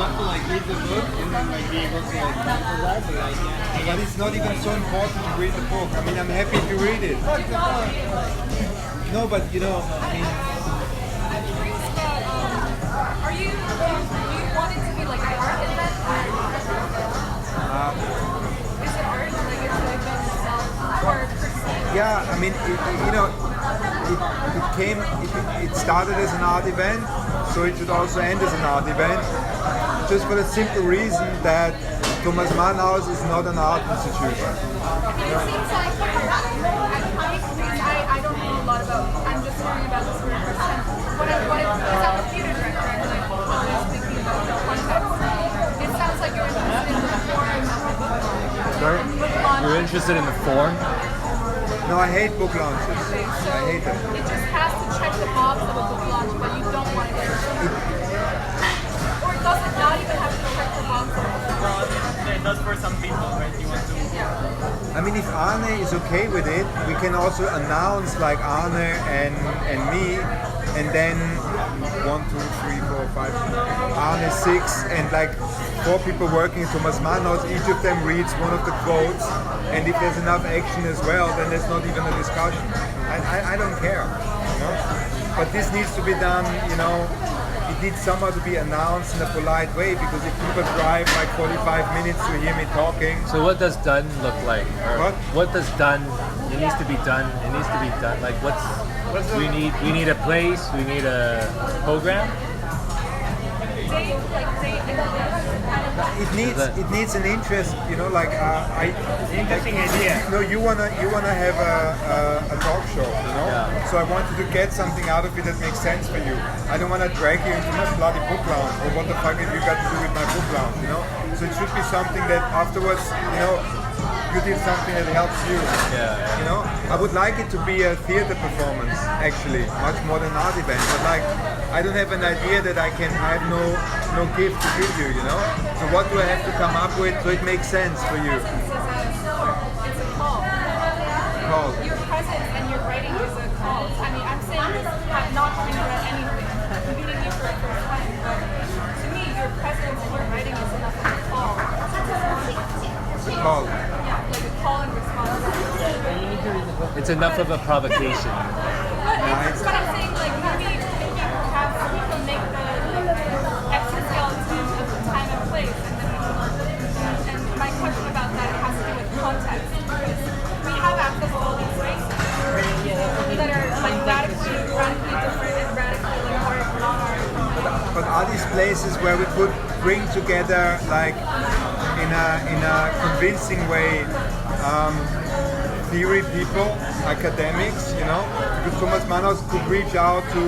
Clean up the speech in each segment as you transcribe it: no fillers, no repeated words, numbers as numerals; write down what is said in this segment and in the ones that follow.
have to like read the book and then like be able to like memorize it. Like, yeah, But it's not even so important to read the book. I mean, I'm happy to read it. No, but you know, I mean, I'm curious about, are you, do you want it to be like an art event? Is it art? Like, is it like or perceived? yeah, I mean, you know, it started as an art event, so it should also end as an art event. Just for the simple reason that Thomas Mannhaus is not an art institution. I mean, it seems like, I don't know a lot about, I'm just learning about this for the first time. Because I'm a theater director and like, always thinking about the context. It sounds like you're interested in the form of the book launch. Sorry? You're interested in the form? No, I hate book launches. So I hate them. it just has to check the box of a book launch, but you don't want it to. Or does it not even have to check the box of a book launch? it does for some people, right? You want to. Yeah. I mean, if Arne is okay with it, we can also announce like Arne and me, and then 1, 2, 3, 4, 5, Arne 6, and like 4 people working at Thomas Mannhaus. Each of them reads one of the quotes, and if there's enough action as well, then there's not even a discussion. I don't care, you know. But this needs to be done, you know. It needs somehow to be announced in a polite way, because if people drive like 45 minutes to hear me talking. So what does done look like? Or What? does done? It needs to be done. It needs to be done. Like what's we need? We need a place. We need a program. It needs an interest, you know, like Interesting idea. no, you wanna have a talk show, you know. Yeah. So I want you to get something out of it that makes sense for you. I don't wanna drag you into my bloody book lounge. Or what the fuck have you got to do with my book lounge, you know? So it should be something that afterwards, you know, you did something that helps you. Yeah. You know, I would like it to be a theater performance, actually, much more than an art event. But like, I don't have an idea that I have no gift to give you, you know. So what do I have to come up with so it makes sense for you? It's a call. Call. Your presence and your writing is a call. I mean, I'm saying this not having read anything. I'm meeting you for the first time, but to me, your presence and your writing is enough of a call. Call. Yeah, like a call and response. It's enough of a provocation. But I'm saying, like, maybe perhaps we can make the exoskeleton of the time and place, and my question about that has to do with context, because we have access to all these spaces that are like radically different and radically like art, non-art. But are these places where we could bring together, like, in a convincing way, theory people, academics, you know? Because Thomas Mannhaus could reach out to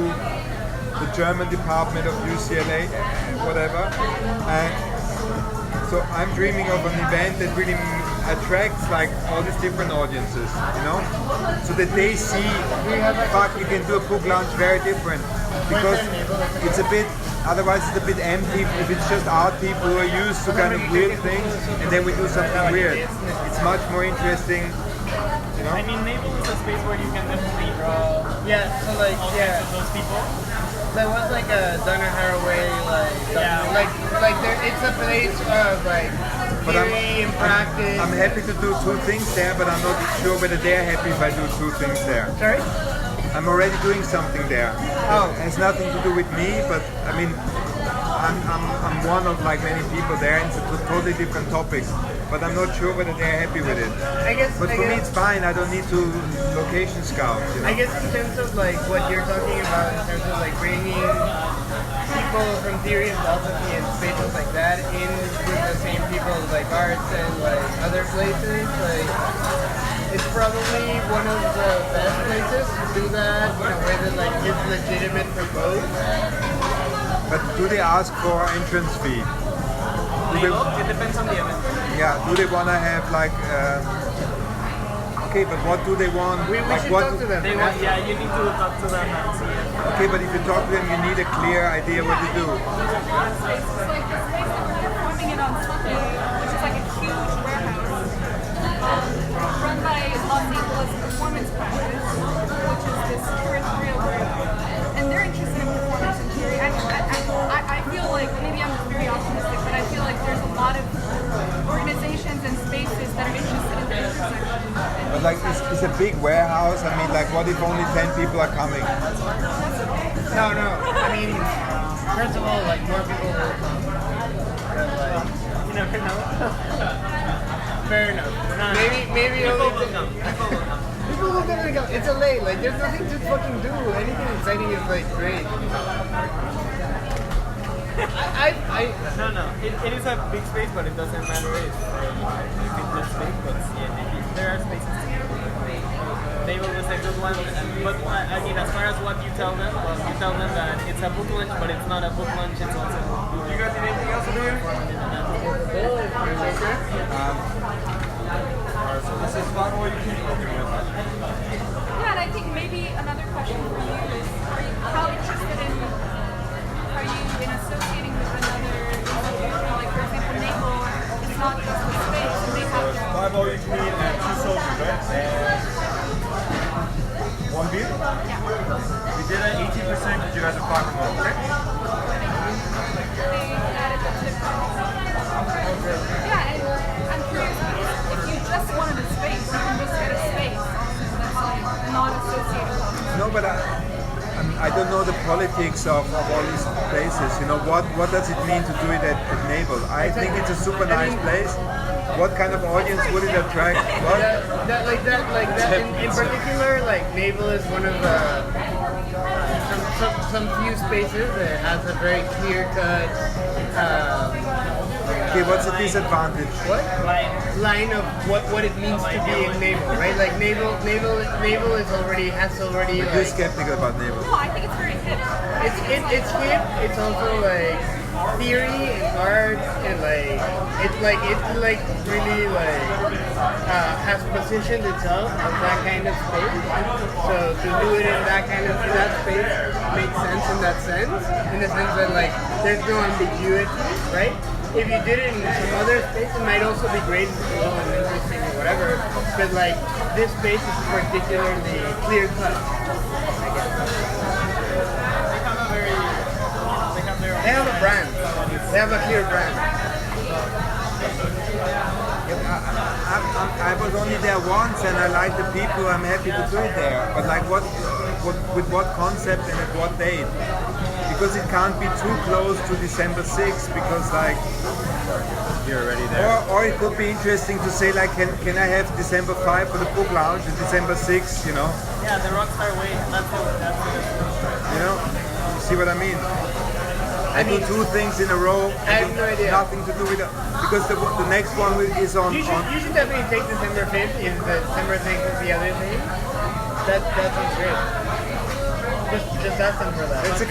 the German department of UCLA, whatever. And so I'm dreaming of an event that really attracts like all these different audiences, you know? So that they see, fuck, you can do a book launch very different. Because it's a bit, otherwise it's a bit empty if it's just art people who are used to kind of weird things, and then we do something weird. It's much more interesting, you know? I mean, Naples is a space where you can definitely draw Yeah, so like, all yeah, kinds of those people. there was like a Donna Haraway, like, Yeah. like there, it's a place of like But theory and practice. I'm happy to do 2 things there, but I'm not sure whether they're happy if I do 2 things there. Sorry? I'm already doing something there. Oh. It has nothing to do with me, but I mean, I'm one of like many people there, and it's a totally different topic. But I'm not sure whether they're happy with it. I guess. But for me, it's fine. I don't need to location scout. You know? I guess in terms of like what you're talking about, in terms of like bringing people from theory and philosophy and spaces like that in with the same people like arts and like other places, like it's probably one of the best places to do that in a way that like is legitimate for both. But do they ask for entrance fee? It depends on the event. Yeah. Do they want to have like? Okay, but what do they want? We like should what? talk to them. They want, yeah, you need to talk to them and see it. Okay, but if you talk to them, you need a clear idea what to do. It's like the space that we're performing in on Sunday, which is like a huge warehouse, run by Los Angeles Performance Practice, which is this curatorial group, and they're interested in performance and theory. I feel like maybe I'm very optimistic is a big warehouse. I mean, like, what if only 10 people are coming? No. I mean, first of all, like more people will come. But like, you never know. Fair enough. No, Maybe people only will come. People will come. people will definitely come. It's LA. Like, there's nothing to fucking do. Anything exciting is like great. No. It is a big space, but it doesn't matter if it's just big. But yeah, there are spaces. Table was a good one, but I mean, as far as what you tell them, well, you tell them that it's a book lunch, but it's not a book lunch. It's also. You guys need anything else to do here? So this is fun, or you keep working with it? Yeah, and I think maybe another question for you is, how interested are you in associating with another institution? Like, for example, Naval, it's not just a space, and they have their own. 5 all you can eat and 2 sodas, right? One beer? Yeah. We did at 18% because you guys are far from home, okay? They added the tip. Yeah, and I'm curious, if you just wanted a space, you can just get a space that's like not associated with it. No, but I don't know the politics of all these places. You know, what does it mean to do it at Naval? I think it's a super nice place. What kind of audience would it attract? What? That in particular, like Naval is one of the some few spaces that has a very clear cut Okay, what's the disadvantage? line of what it means to be in Naval, right? Like Naval is already You're like, skeptical about Naval. No, I think it's very hip. it's hip. It's also like theory and art and it really like has positioned itself as that kind of space. So to do it in that space makes sense in that sense, in the sense that like there's no ambiguity, right? If you did it in some other space, it might also be great and cool and interesting or whatever. But like this space is particularly clear cut, I guess. They have a brand. They have a clear brand. I was only there once and I like the people. I'm happy to do it there. But like with what concept and at what date? Because it can't be too close to December 6th because like You're already there. or it could be interesting to say like can I have December 5 for the book lounge and December 6th, you know? Yeah, the Rockstar way. That's You know? You see what I mean? I do 2 things in a row. I have no idea. Nothing to do with it. Because the next one is on. You should definitely take December 5th if the December 6th is the other thing. That sounds great. Just ask them for that. That's the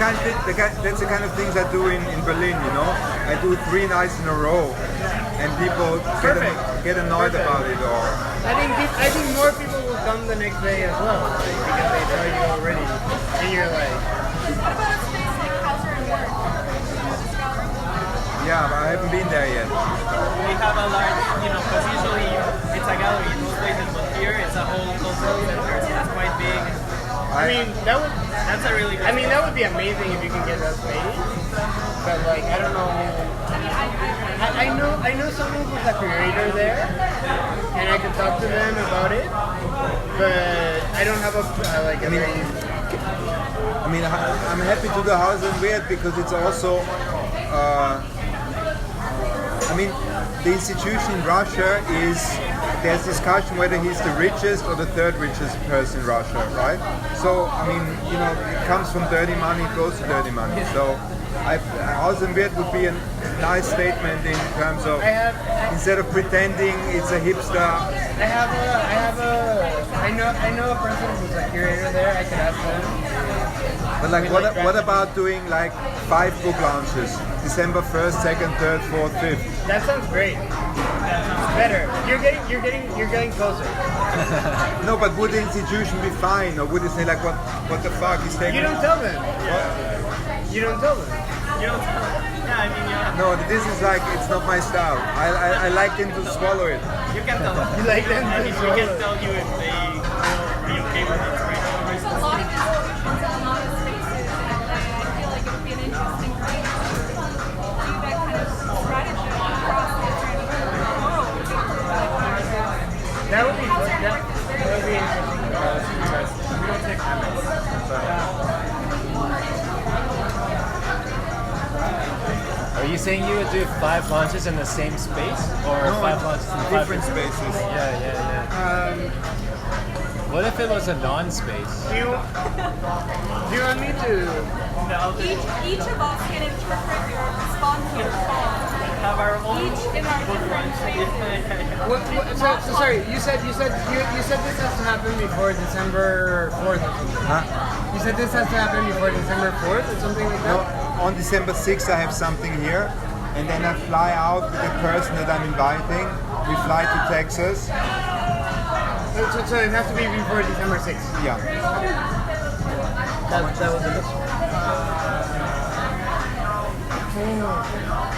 kind of things I do in Berlin, you know. I do 3 nights in a row, and people get annoyed about it. Or I think more people will come the next day as well, like, because they saw you already, and you're like, What about a space like Hauser and Work? yeah, but I haven't been there yet. We have a large, because usually it's a gallery in most places, but here it's a whole cultural center, so it's quite big. that's a really good. I mean, that would be amazing if you can get that space, but like, I don't know. I know someone who's a curator there, and I could talk to them about it, but I don't have I mean, I'm happy to do House and Weird because it's also. I mean, the institution in Russia there's discussion whether he's the richest or the 3rd richest person in Russia, right? So, I mean, it comes from dirty money, it goes to dirty money. So, House and Weird would be a nice statement in terms of instead of pretending it's a hipster. I know a person who's a curator there. I could ask them. But like, what about doing like 5 book launches? December 1st, 2nd, 3rd, 4th, 5th. That sounds great. Better. You're getting closer. No, but would the institution be fine, or would they say like, what the fuck is taking? You don't tell them. You don't tell them. Yeah, I mean, No, this is like, it's not my style. I like them to swallow it. you can tell them. You like them I mean, to we can tell you if they will be okay with it. There's a lot of institutions and a lot of spaces, and I feel like it would be an interesting thing to do that kind of strategy across different worlds. That would be fun. That would be interesting. Are you saying you would do 5 launches in the same space, or No, 5 launches in different 5 spaces. Yeah. What if it was a non-space? Do you want me to? Each of us can interpret your response to your call. Have our own Each in our different phases. So sorry, you said this has to happen before December 4th or something. Huh? You said this has to happen before December 4th or something like No, that? on December 6th I have something here, and then I fly out with the person that I'm inviting. We fly to Texas. So it has to be before December 6th. Yeah. That was it.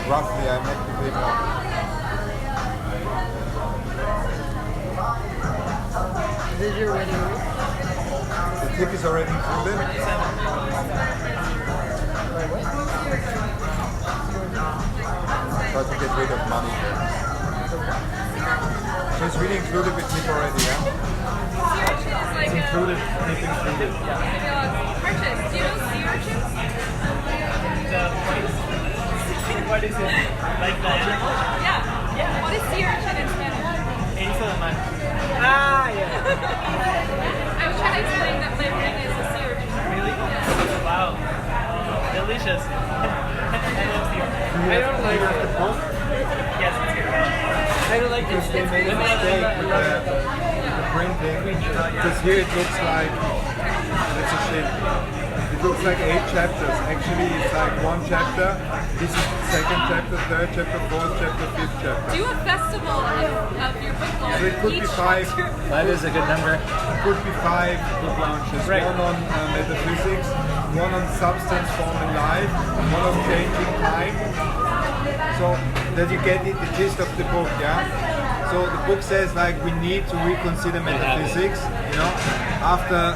Roughly, I make the big one. Is this your wedding week? The tip is already included. Try to get rid of money. So it's really included with tip already, yeah? It's Included, tip included. Purchase. Do you know sea urchins? What is it? Like the animal? Yeah. What is sea urchin in Spanish? Ace of the man. Ah, yeah. I was trying to explain that my ring is a sea urchin. Really? Wow. Delicious. I love sea urchin. I don't like the book. Yes, it's here. I don't like this. They made a mistake with the printing, because here it looks like, it's a shit. It looks like 8 chapters. Actually, it's like 1 chapter. This is 2nd chapter, 3rd chapter, 4th chapter, 5th chapter. Do a festival of your book launch. So it could be Each 5. chapter- That is a good number. It could be 5 book launches. Right. One on metaphysics, one on substance, form, and life, one on changing time. So that you get it, the gist of the book, yeah. So the book says like we need to reconsider metaphysics. You know, after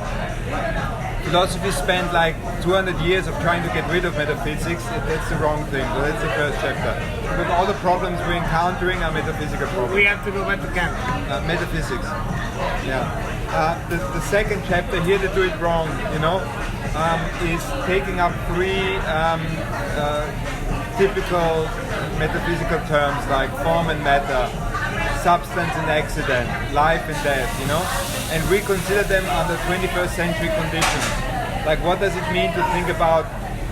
philosophy spent like 200 years of trying to get rid of metaphysics, that's the wrong thing. So that's the first chapter. Because all the problems we're encountering are metaphysical problems. We have to go back to camp. Metaphysics. Yeah. The second chapter, here they do it wrong, you know, is taking up 3 typical metaphysical terms like form and matter, substance and accident, life and death, you know, and reconsider them under 21st century conditions. Like what does it mean to think about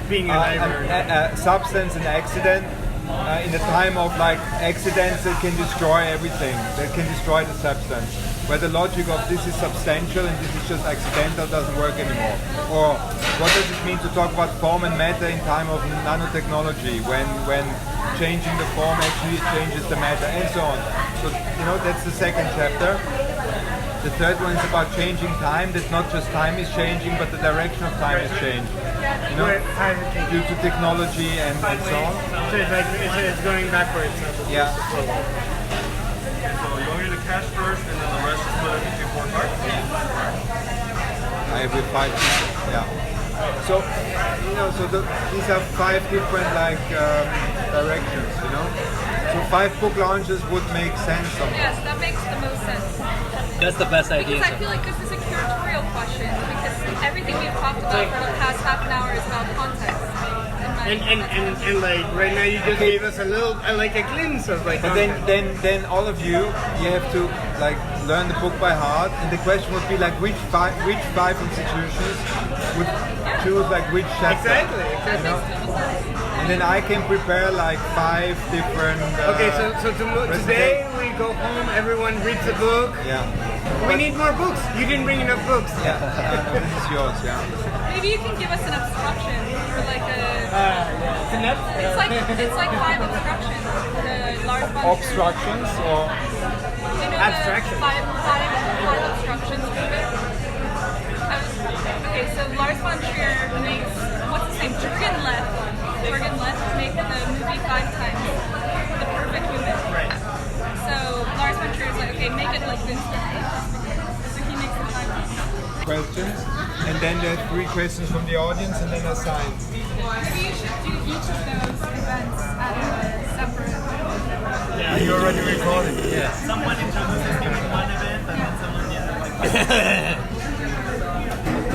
Being alive. substance and accident in a time of like accidents that can destroy everything, that can destroy the substance, where the logic of this is substantial and this is just accidental doesn't work anymore. Or what does it mean to talk about form and matter in time of nanotechnology, when changing the form actually changes the matter, and so on. So you know, that's the second chapter. The third one is about changing time, that not just time is changing, but the direction of time is changed. You know, due to technology and so on. So it's like it's going backwards. Yeah. So you want me to cash first and then the rest is split into 4 cards? I have with 5 people. Yeah. So you know, so these are 5 different like directions. You know, so 5 book launches would make sense. Yes, that makes the most sense. That's the best idea. Because I feel like this is a curatorial question, because everything we've talked about for the past half an hour is about context. And like right now you just gave us a little like a glimpse of like. But then all of you have to like learn the book by heart, and the question would be like which five institutions would choose like which chapter. Exactly. You know? And then I can prepare like 5 different. Okay, so today we go home. Everyone reads the book. Yeah. We need more books. You didn't bring enough books. Yeah. This is yours. Yeah. Maybe you can give us an obstruction or like it's like 5 obstructions. The Lars von Trier. Obstructions or. You know Abstractions. the five obstructions movement? Okay, so Lars von Trier makes, what's his name? Jürgen Left make the movie 5 times The Perfect Human. Right. So Lars von Trier is like, okay, make it like this. So he makes the 5 times. Questions, and then there are 3 questions from the audience, and then assigned. Maybe you should do each of those events at a separate. Yeah, you already recorded. Yes. Someone introduces me with one event and then someone like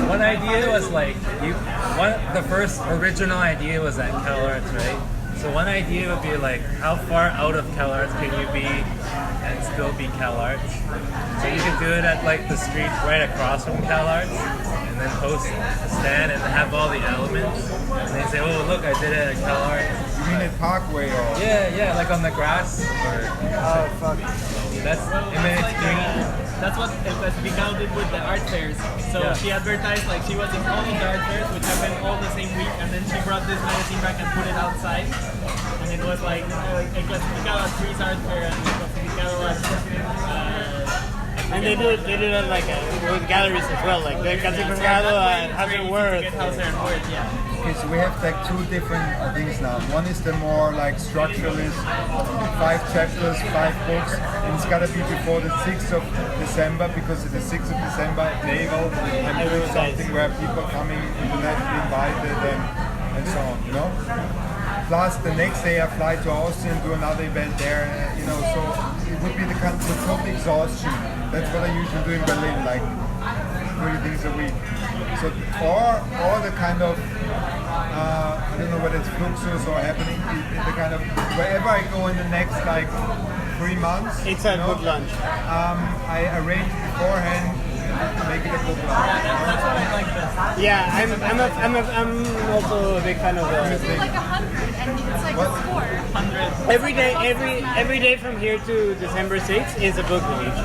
One idea was like the first original idea was at CalArts, right? So one idea would be like, how far out of CalArts can you be and still be CalArts? So you could do it at like the street right across from CalArts, and then host a stand and have all the elements. And then say, oh look, I did it at CalArts. You mean at Parkway or? Yeah, like on the grass. Or, Oh fuck. that's, I mean, it's green. That's what El Clasificado did with the art fairs. So Yeah. she advertised like she was in all of the art fairs, which happened all the same week, and then she brought this magazine back and put it outside. And it was like El Clasificado at Freeze Art Fair and El Clasificado And they do it like with galleries as well, like the Clasificado and House and Worth. House and Worth, yeah. Okay, so we have like two different things now. One is the more like structuralist, 5 chapters, 5 books, and it's gotta be before the 6th of December, because it's the 6th of December at Naval, I'm doing something where people are coming internationally invited and so on, you know? Plus the next day I fly to Austin and do another event there, you know, so it would be the kind of total exhaustion. That's what I usually do in Berlin, like 3 things a week. So, or the kind of, I don't know whether it's Fluxus or happening, the kind of, wherever I go in the next like 3 months. It's a book lunch. I arrange beforehand to make it a book lunch. That's what I like best. Yeah, I'm also a big fan of Do the. like 100 and it's like What? a score. 100. Every day from here to December 6th is a book release.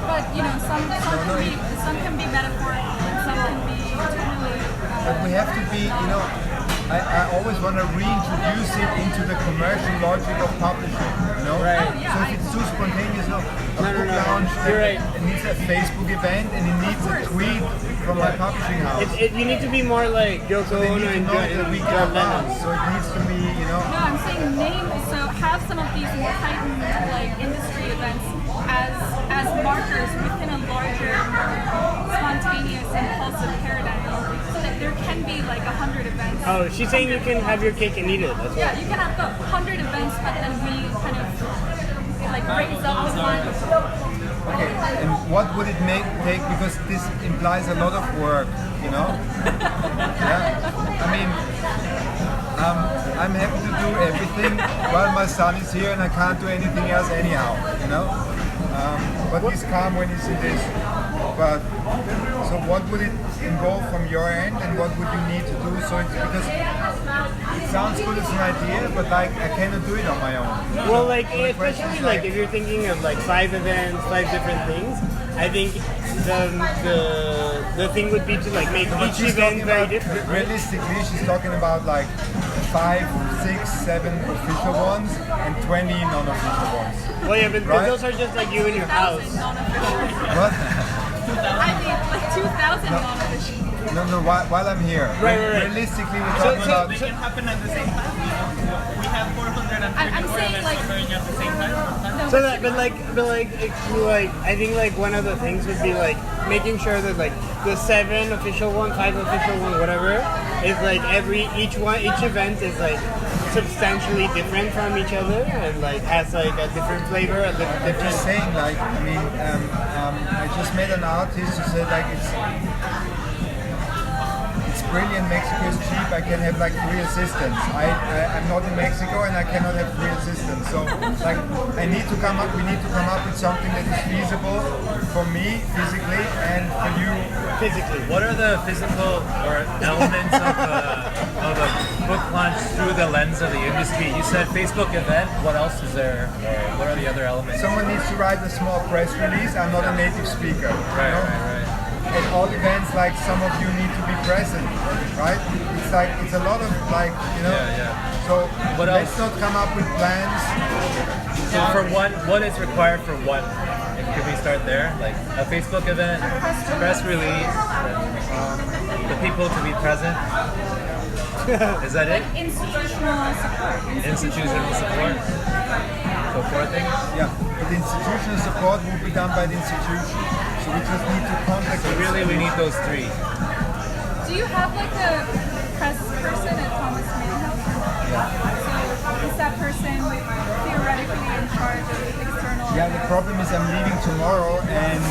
But you know, some can be metaphorical and some can be totally. But we have to be, you know, I always want to reintroduce it into the commercial logic of publishing, you know? Right. Oh, yeah, So if it's too spontaneous, no. A No, book no. launch, You're right. it needs a Facebook event and it needs a tweet from my publishing house. You need to be more like Yoko So they Ono need to and know that we John can Lennon. bounce. So it needs to be, you know. No, I'm saying name. So have some of these more heightened like industry events as markers within a larger, spontaneous, impulsive paradigm, so that there can be like 100 events. Oh, she's saying you can have your cake and eat it. That's Yeah, you can have the 100 events, but then we kind of like raise up the fund. Okay, and what would it take? Because this implies a lot of work, you know? Yeah. I mean, I'm happy to do everything while my son is here and I can't do anything else anyhow, you know? But he's calm when he's in this. But, so what would it involve from your end and what would you need to do? So it's because it sounds good as an idea, but like I cannot do it on my own. Well, like My question especially is like if you're thinking of like 5 events, 5 different things, I think the thing would be to like make But each she's event talking very about, different. Right? realistically, she's talking about like 5, 6, 7 official ones and 20 non-official ones. Well, yeah, but Right? those are just like you in your house. 2,000 non-official. What? I mean, like 2,000 non-official. No, while I'm here. Right. Realistically, we're So- talking so- about... They can happen at the same time. We have 434 I'm saying, events like- occurring at the same time. No, So that, but like, I think like one of the things would be like making sure that like the 7 official one, 5 official one, whatever, is like each event is like substantially different from each other and like has like a different flavor, a different. Just saying, like, I mean, I just met an artist who said, like, it's brilliant. Mexico is cheap. I can have like 3 assistants. I'm not in Mexico and I cannot have 3 assistants. So, like, we need to come up with something that is feasible for me physically and for you. physically. What are the physical or elements of a book launch through the lens of the industry? You said Facebook event. What else is there? Or what are the other elements? Someone needs to write a small press release. I'm not a native speaker. Right, you know? right. At all events, like some of you need to be present, right? It's like it's a lot of like, you know. Yeah. So What let's else? not come up with plans. So for one, what is required for one? Could we start there? Like a Facebook event, press release, the people to be present. Is that it? like institutional support. Institutional support. So 4 things. Yeah, but the institutional support will be done by the institution. So we just need to contact. So really, we need those 3. Do you have like a press person at Thomas Mann House? So is that person theoretically in charge of external? Yeah, the problem is I'm leaving tomorrow, and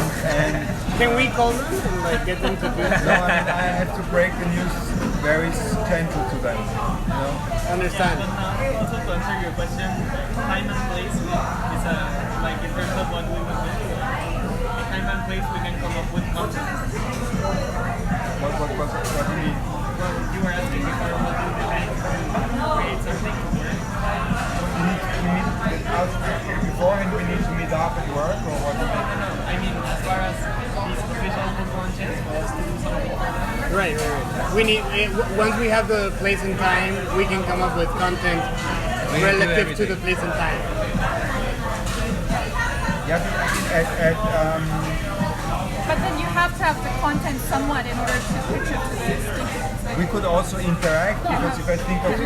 Can we call them and like get them to do no, that? I have to break the news very gentle to them. You know? Understand. Also to answer your question, time and place is like in terms of what we would do. In time and place we can come up with content. What do you mean? Well, you were asking before what do we need to create something to work. We meet out beforehand. We need to meet up at work, or what? Do you mean? No, I mean as far as these official book launches for us to do something for them. Right. We need once we have the place and time, we can come up with content We can do relative to everything. the place and time. Yeah, But then you have to have the content somewhat in order to pitch it to the students. we could also interact, because if I think of a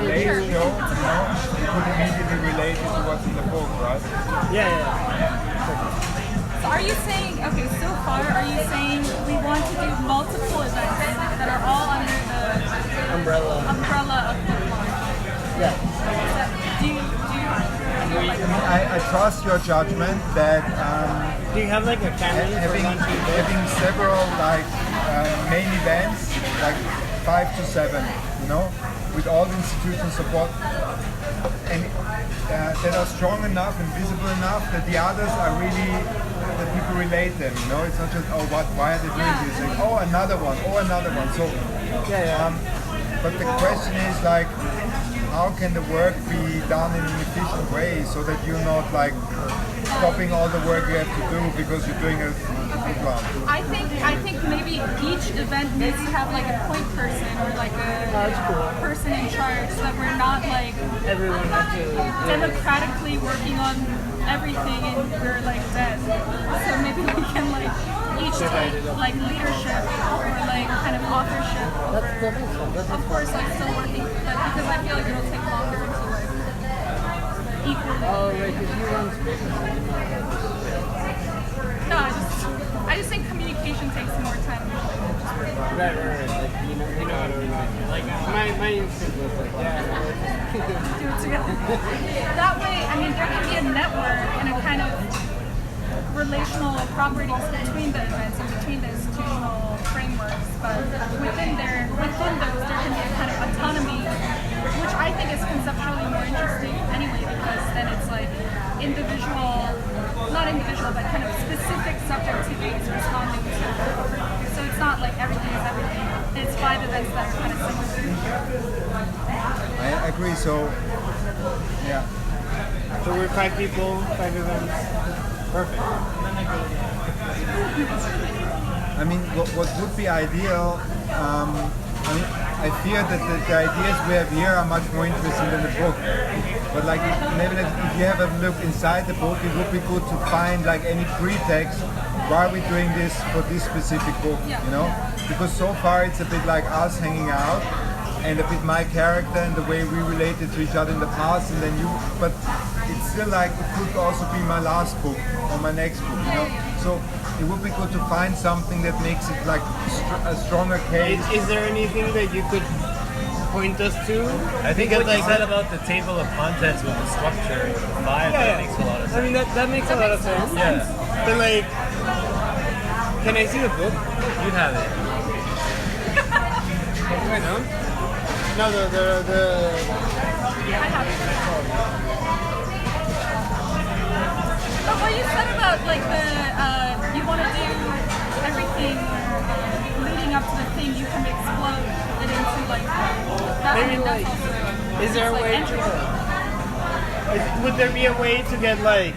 late show, you know, it could immediately relate it to what's in the book, right? So are you saying, okay, so far are you saying we want to do multiple events that are all under the umbrella of book launch? Yeah. Do you feel like I trust your judgment that Do you have like a canon for launching books? having several like main events, like 5 to 7, you know, with all the institutional support, and that are strong enough and visible enough that the others are really, that people relate them, you know. It's not just, oh, why are they doing this? Like, oh, another one. So but the question is like, how can the work be done in an efficient way so that you're not like stopping all the work you have to do because you're doing a book launch? I think maybe each event needs to have like a point person or like a person in charge, so that we're not like Everyone has to. democratically working on everything and we're like dead. So maybe we can like each take like leadership or like kind of authorship over, of course, like still working, but because I feel like it'll take longer to like equally. Oh, right, because you run spaces. No, I just think communication takes more time. Right. Like, you know how to organize. Like, my instinct was like, Do it together. That way, I mean, there can be a network and a kind of relational properties between the events and between the institutional frameworks, but within those, there can be a kind of autonomy, which I think is conceptually more interesting anyway, because then it's like not individual, but kind of specific subjectivities responding to. So it's not like everything is everything. It's 5 events that are kind of similar. I agree. So, yeah. So we're 5 people, 5 events. Perfect. I mean, what would be ideal? I mean, I fear that the ideas we have here are much more interesting than the book. But like, maybe if you have a look inside the book, it would be good to find like any pretext. Why are we doing this for this specific book? You know, because so far it's a bit like us hanging out, and a bit my character and the way we related to each other in the past, and then you. But it's still like it could also be my last book or my next book. You know, so. It would be good to find something that makes it like a stronger case. Is there anything that you could point us to? I think what you said about the table of contents with the structure, with the 5, that makes a lot of sense. I mean, that makes a lot of sense. Yeah, But like, can I see the book? you have it. I don't. No, I have it. But what you said about like you want to do everything leading up to the thing, you can explode it into like that. Maybe that's like, also, is there a like way entry. would there be a way to get like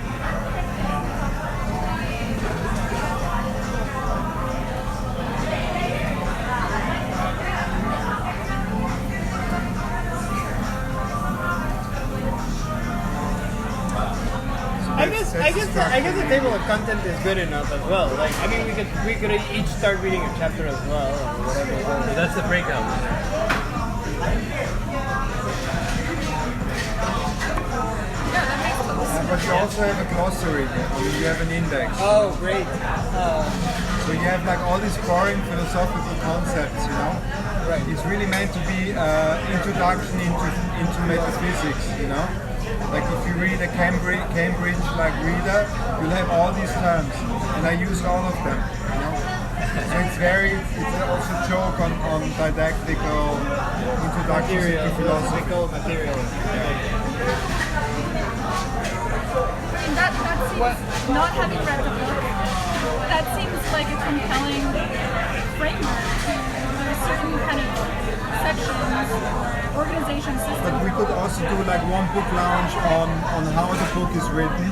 I guess the table of content is good enough as well. Like, I mean, we could each start reading a chapter as well or whatever. But that's the breakout. But you also have a glossary. I mean, you have an index. Oh, great. So you have like all these boring philosophical concepts, you know. Right. It's really meant to be introduction into metaphysics, you know. Like if you read a Cambridge like reader, you'll have all these terms, and I use all of them, you know. So it's also joke on didactical introduction to philosophy. Material. And that seems, not having read the book, that seems like a compelling framework to there's certain kind of sections, organization But systems. we could also do like one book launch on how the book is written,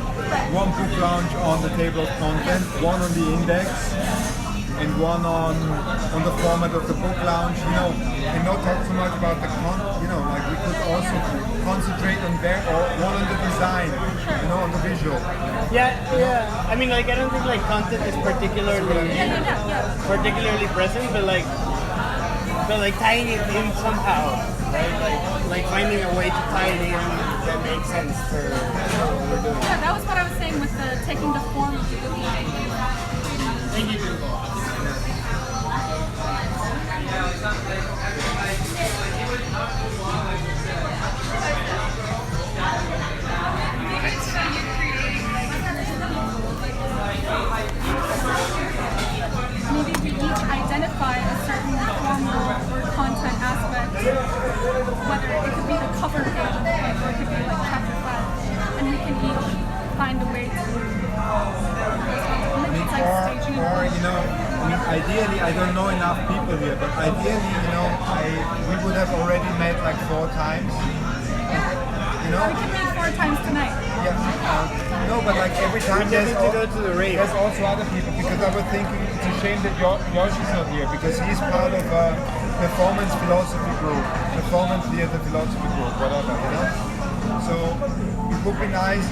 one book launch on the table of content, one on the index, and one on the format of the book launch, and not talk so much about the like we could also concentrate on there, or one on the design, on the visual. Yeah. I mean, like, I don't think like content is particularly present, but like tying it in somehow, right? Like finding a way to tie it in that makes sense for what we're doing. Yeah, that was what I was saying with the taking the form of the book. Thank you. Maybe we each identify a certain formal or content aspect, whether it could be the cover page of the book or it could be like chapter 5, and we can each find a way to maybe it's like staging a book. Ideally, I don't know enough people here, but ideally, we would have already met like 4 times. We can meet 4 times tonight. Yeah. No, but like every time We need to go to the rave. there's also other people, because I was thinking it's a shame that Josh is not here, because he's part of a performance philosophy group, performance theater philosophy group, whatever, So it would be nice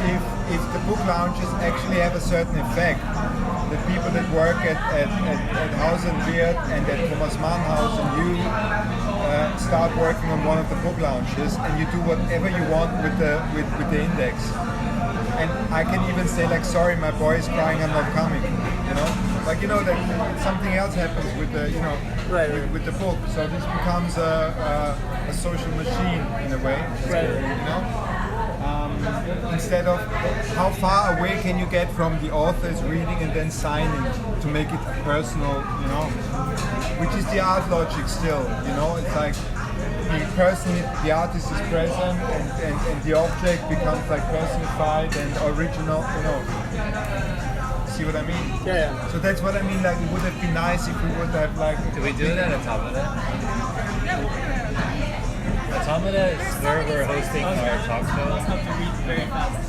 if the book launches actually have a certain effect. The people that work at Haus and Wirth and at Thomas Mann House, and you start working on one of the book launches, and you do whatever you want with the index. And I can even say like, sorry, my boy is crying, I'm not coming. Like that something else happens with the with the book. So this becomes a social machine in a way. Instead of how far away can you get from the author's reading and then signing to make it personal, which is the art logic still, it's like the person, the artist is present and the object becomes like personified and original, See what I mean? Yeah. So that's what I mean, like it would have been nice if we would have like... Do we do that at Automata? Automata is where we're hosting our talk show, Have to read very fast.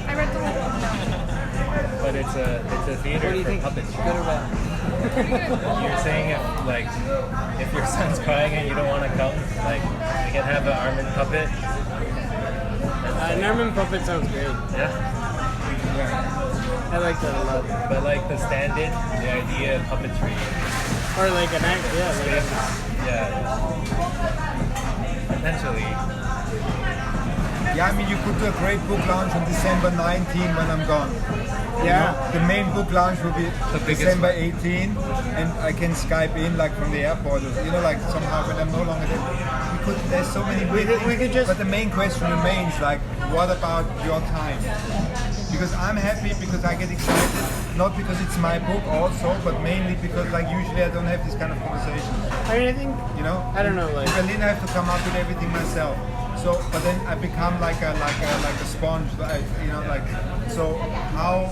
I read the whole book. but it's a theater for puppets. Good or bad? You're saying if your son's crying and you don't want to come, like you can have an Armin puppet. An Armin puppet sounds great. Yeah. I like that a lot. But like the stand-in, the idea of puppetry, Or like an act, potentially. Yeah, I mean, you could do a great book launch on December 19 when I'm gone. The main book launch will be biggest December 18, and I can Skype in like from the airport. Like somehow when I'm no longer there. There's so many weird things. But the main question remains like, what about your time? Because I'm happy because I get excited, not because it's my book also, but mainly because like usually I don't have this kind of conversation. I mean, I think, I don't know, like... In Berlin I have to come up with everything myself. So, but then I become like a sponge, so how,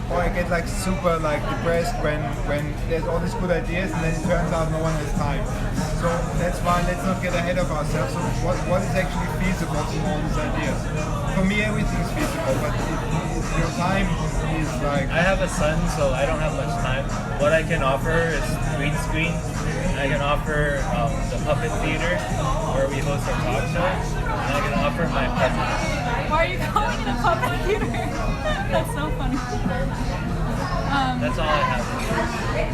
or I get like super like depressed when there's all these good ideas and then it turns out no one has time. So that's why let's not get ahead of ourselves. So what is actually feasible in all these ideas? For me, everything is feasible, but if your time is like... I have a son, so I don't have much time. What I can offer is green screen. I can offer the puppet theater where we host our talk show, and I can offer my presence. Why are you calling it a puppet theater? That's so funny. That's all I have.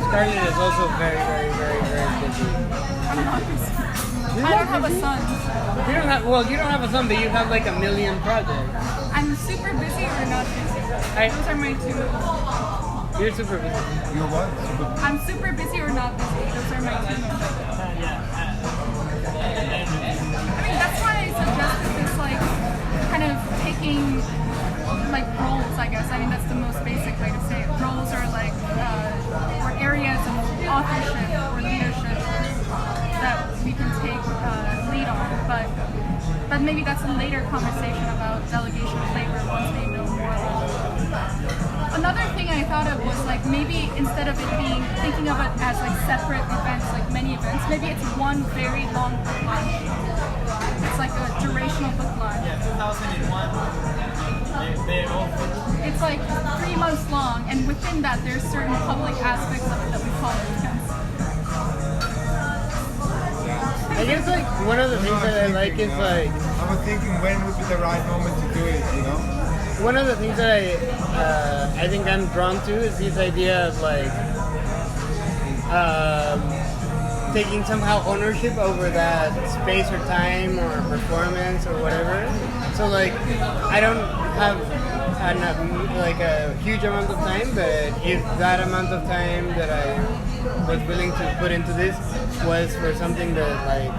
Scarlett is also very, very, very, very busy. I'm not busy. I don't have a son. You don't have a son, but you have like a million projects. I'm super busy or not busy. Those are my two. You're super busy. You're what? I'm super busy or not busy. Those are my two. I mean, that's why I suggested this, like, kind of taking, like, roles, I guess. I mean, that's the most basic way to say it. Roles are, like, or areas of that maybe that's a later conversation about delegation of labor once they know more about it. Another thing I thought of was like maybe instead of it being thinking of it as like separate events, like many events, maybe it's one very long book launch. It's like a durational book launch. Yeah, 2001. They all. It's like 3 months long, and within that there's certain public aspects of it that we call events. I guess like one of the things that I like is like I was thinking when would be the right moment to do it, you know? one of the things that I think I'm drawn to is this idea of like taking somehow ownership over that space or time or performance or whatever. So like I don't have like a huge amount of time, but if that amount of time that I was willing to put into this was for something that like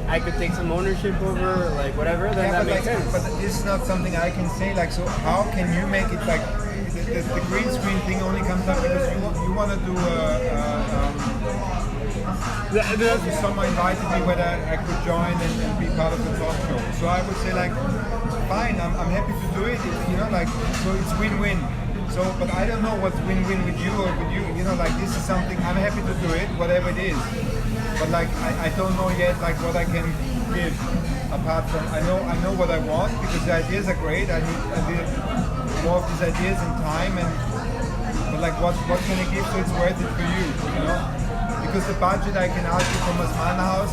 I could take some ownership over, or like whatever, then that but makes sense. But this is not something I can say. Like, so how can you make it like the green screen thing only comes up because you want to do someone invited me whether I could join and be part of the talk show. So I would say like, fine, I'm happy to do it. You know, like so it's win-win. So, but I don't know what's win-win with you or with you. You know, like this is something I'm happy to do it, whatever it is. But like I don't know yet like what I can give apart from I know what I want because the ideas are great. I need more of these ideas and time but like what can I give so it's worth it for you, you know? Because the budget I can ask you from a Manor House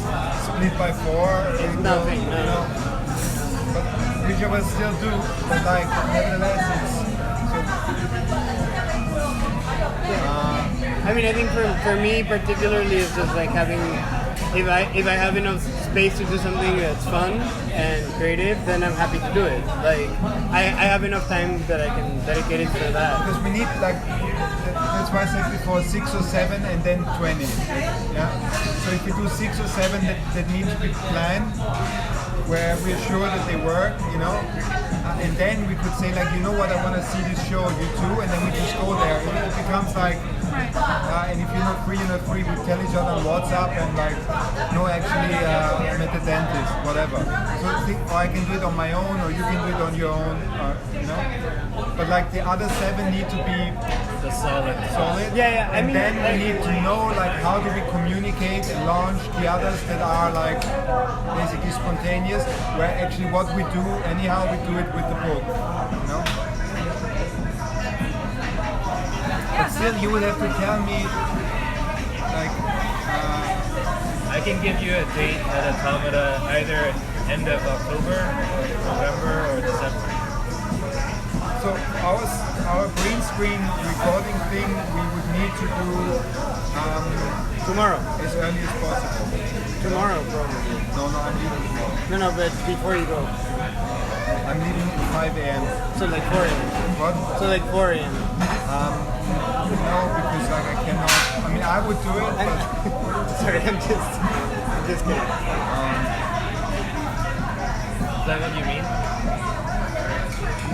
split by 4 is nothing, no. You know, but which I will still do. But like nevertheless it's I mean, I think for me particularly, it's just like having, if I have enough space to do something that's fun and creative, then I'm happy to do it. Like, I have enough time that I can dedicate it for that. because we need like that's why I said before 6 or 7 and then 20. Yeah. So if we do 6 or 7 that need to be planned, where we're sure that they work, you know, and then we could say like, you know what, I want to see this show, you too, and then we just go there. It becomes like, and if you're not free, we tell each other on WhatsApp and like, no, actually, I'm at the dentist, whatever. So or I can do it on my own, or you can do it on your own, you know. But like the other 7 need to be The solid. solid. Yeah, I and mean, then we need to know like how do we communicate and launch the others that are like basically spontaneous, where actually what we do anyhow we do it with the book, you know. But still, you will have to tell me like. I can give you a date at Automata either end of October, November, or December. So our green screen recording thing we would need to do Tomorrow. as early as possible. Tomorrow, probably. No, I'm leaving tomorrow. No, but before you go. I'm leaving at 5 a.m. So like 4 a.m. What? So like 4 a.m. No, because like I cannot. I mean, I would do it, but Sorry, I'm just kidding. Is that what you mean?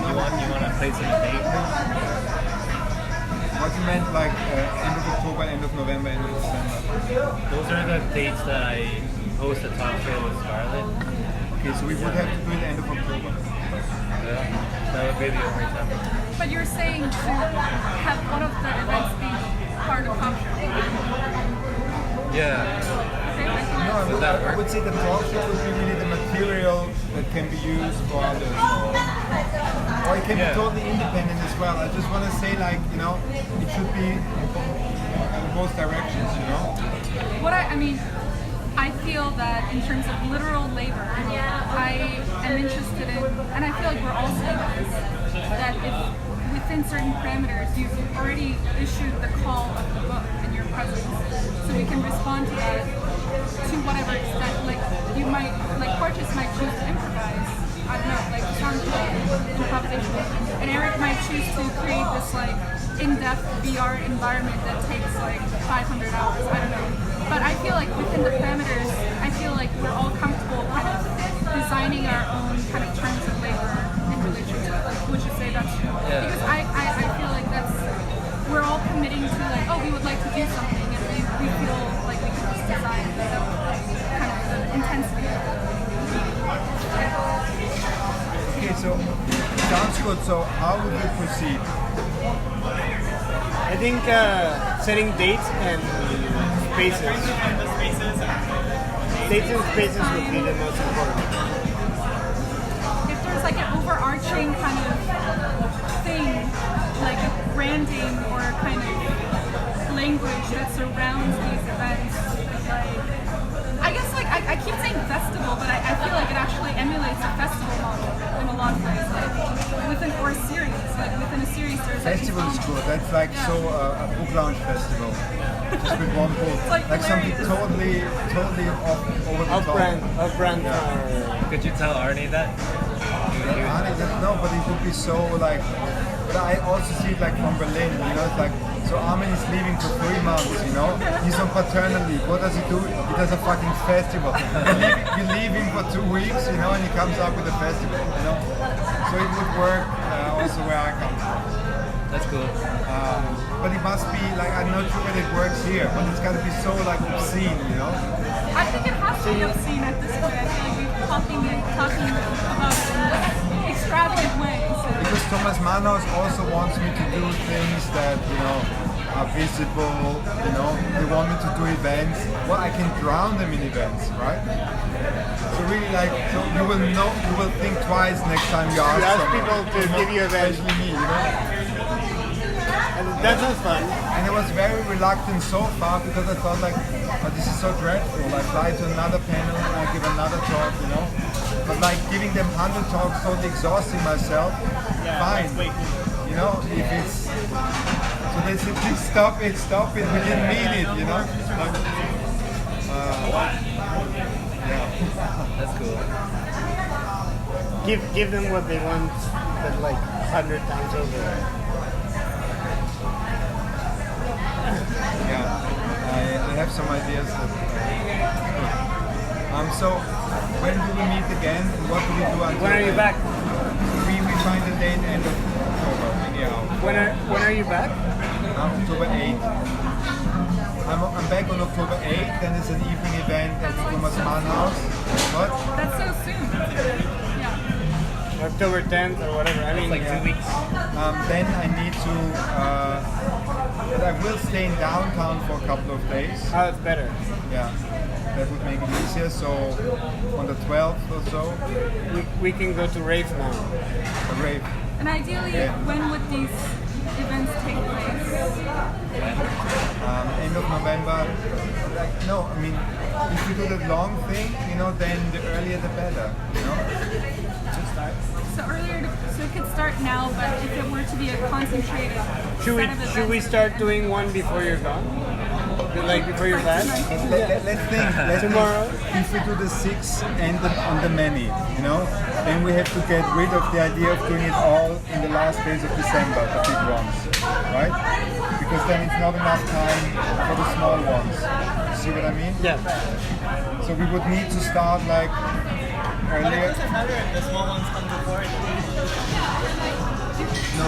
You want to place a date? what you meant like end of October, end of November, end of December. Those are the dates that I host a talk show with Scarlett. Okay, so we would have to do it end of October. Yeah, that would be the only time. But you're saying to have one of the events be part of talk show. Yeah. Okay, No, I would say the talk show would be really the material that can be used for others. Or it can be totally independent as well. I just want to say like, you know, it should be in both directions, you know? I mean, I feel that in terms of literal labor, I am interested in, and I feel like we're all saying this, that if within certain parameters you've already issued the call of the book in your presence, so we can respond to that to whatever extent. Like you might, like Porteous might choose to improvise. I don't know, like sound improvisation, and Eric might choose to create this like in-depth VR environment that takes like 500 hours. I don't know. But I feel like within the parameters, I feel like we're all comfortable kind of designing our own kind of terms of labor in relation to it. Like, would you say that's true? Yeah. Because I feel like we're all committing to like, oh, we would like to do something, and we feel like we can just design without kind of the intensity of it. So sounds good. So how would you proceed? I think setting dates and spaces. And the spaces Dates and spaces would be the most important. If there's like an overarching kind of thing, like a branding or a kind of language that surrounds these events, like I guess like I keep saying festival, but I feel like it actually emulates a festival model in a lot of ways. Like within or a series, like within a series there's like Festival is good. That's like so a book launch festival. Just with one book. like something hilarious. totally over the top. Off-brand. Could you tell Arnie that? No, but it would be so like. But I also see it like from Berlin, you know, it's like, so Armin is leaving for 3 months, you know, he's on paternal leave. What does he do? He does a fucking festival. You leave him for 2 weeks, you know, and he comes up with a festival, you know. So it would work also where I come from. That's cool. But it must be like, I'm not sure whether it works here, but it's got to be so like obscene, you know. I think it has to be obscene at this point. I feel like we're talking about it in extravagant ways. Because Thomas Mannhaus also wants me to do things that, you know, are visible, you know, they want me to do events. Well, I can drown them in events, right? So really like, so you will think twice next time you ask You ask someone. people to give you events. Especially me, you know. And that sounds fun. And I was very reluctant so far because I thought like, oh, this is so dreadful. I fly to another panel and I give another talk, you know. But like giving them 100 talks, totally exhausting myself, fine. You know, if it's, so they said, please stop it, we didn't mean it, you know. Like, yeah. That's cool. Give them what they want, but like 100 times over. Yeah, I have some ideas that. So when do we meet again? And what do we do until When are you then? back? We find a date end of October, anyhow. When are you back? October 8th. I'm back on October 8th. Then there's an evening event at the Thomas Mannhaus. What? That's so soon. Yeah. October 10th or whatever. I mean, Like 2 weeks. Then I need to. But I will stay in downtown for a couple of days. Oh, it's better. Yeah, that would make it easier. So on the 12th or so, We can go to rave now. a rave. And ideally, Yeah. when would these events take place? End of November. Like, no, I mean, if you do the long thing, you know, then the earlier the better, you know. So so it could start now, but if it were to be a concentrated Should we set of should we events- start doing one before you're gone? Like before you're back? Let's think. Tomorrow? If we do the 6 and on the many, you know, then we have to get rid of the idea of doing it all in the last days of December, the big ones, right? Because then it's not enough time for the small ones. You see what I mean? Yeah. So we would need to start like But it earlier. doesn't matter if the small ones come before it. No,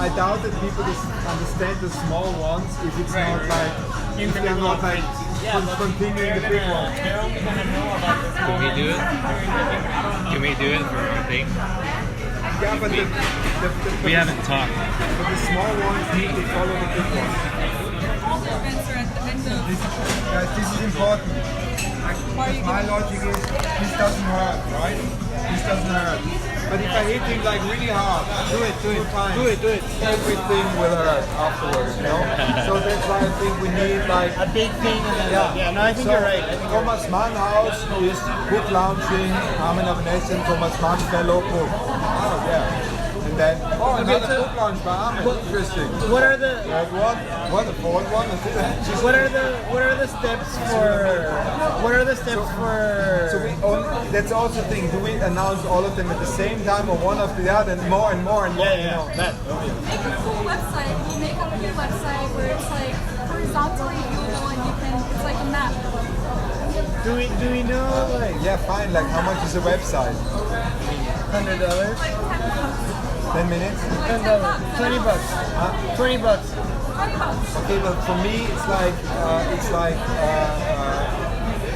I doubt that people understand the small ones if it's not like if they're not like continuing the big ones. They're only gonna know about the small Can we do ones it? during the big ones. Can we do it for our thing? Yeah, but We haven't talked. but the small ones need to follow the big ones. all the events are at the end of Guys, this is important. Because my logic is this doesn't hurt, right? This doesn't hurt. But if I hit him like really hard, do it. Do it. Everything will hurt afterwards, you know? So that's why I think we need like A big thing and then yeah, no, I think so, you're right. I think you're Thomas Mannhaus is book launching, Armin Abnessen, Thomas Mann fellow book. Oh yeah. And then another so- book launch by Armin. Interesting. What are the Third one? What the fourth one? Just what are the steps for So we only, that's also the thing. Do we announce all of them at the same time or one after the other and more and more and more? You know? that. make a cool website. You make a cool website where it's like horizontally viewable and you can it's like a map. Do we know like Yeah, fine. Like how much is a website? $100? Like 10 bucks. 10 minutes? $10. $20. $20. $20. Okay, but for me it's like